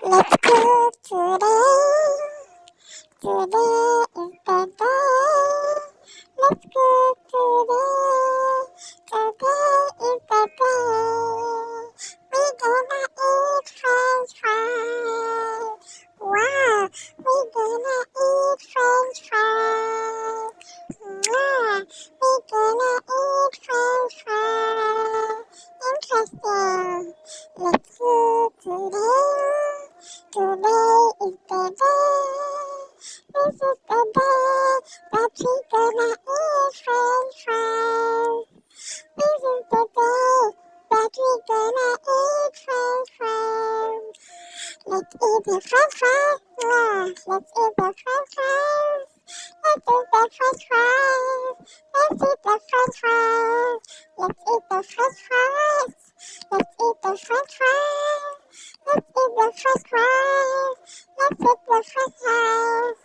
Let's cook today. Today is the day. Let's cook today. Today is the day. We gonna eat French fries. Wow, we gonna eat French fries. Wow, we gonna eat French fries. Interesting. Let's cook today. Today is the day. This is the day that we gonna eat French fries. This is the day that we gonna eat French fries. Let's eat the French fries. Let's eat the French fries. Let's eat the French fries. Let's eat the French fries. Let's eat the French fries. Let's eat the French fries. Let's eat the French fries. Let's eat the French fries.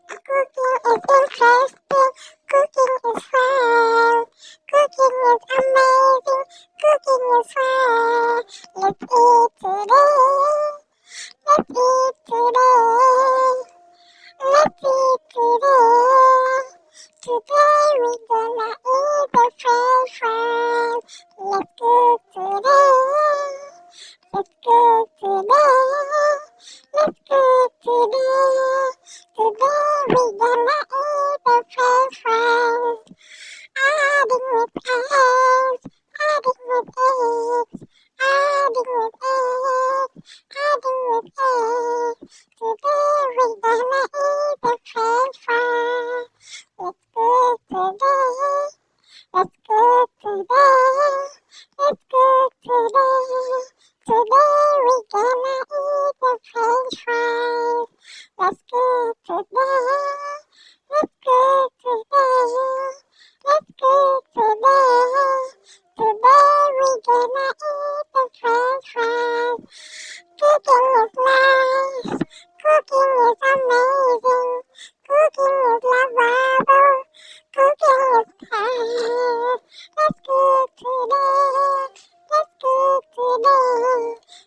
Cooking is interesting. Cooking is fun. Cooking is amazing. Cooking is fun. Let's eat today. Let's eat today. Let's eat today. Today we gonna eat the French fries. Let's cook today. Let's cook today. Let's cook today. Today we gonna eat the French fries. Adding with eggs. Adding with eggs. Adding with eggs. Adding with eggs. Today we gonna eat the French fries. Let's cook today. Let's cook today. Let's cook today. Today we gonna eat the French fries. Let's cook today. Let's cook today. Let's cook today. Today we gonna eat the French fries. Cooking is nice. Cooking is amazing. Cooking is lovable. Cooking is fun. Let's cook today. Let's cook today.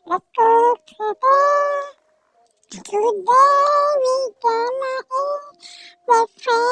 Let's cook today. Today we gonna eat friend.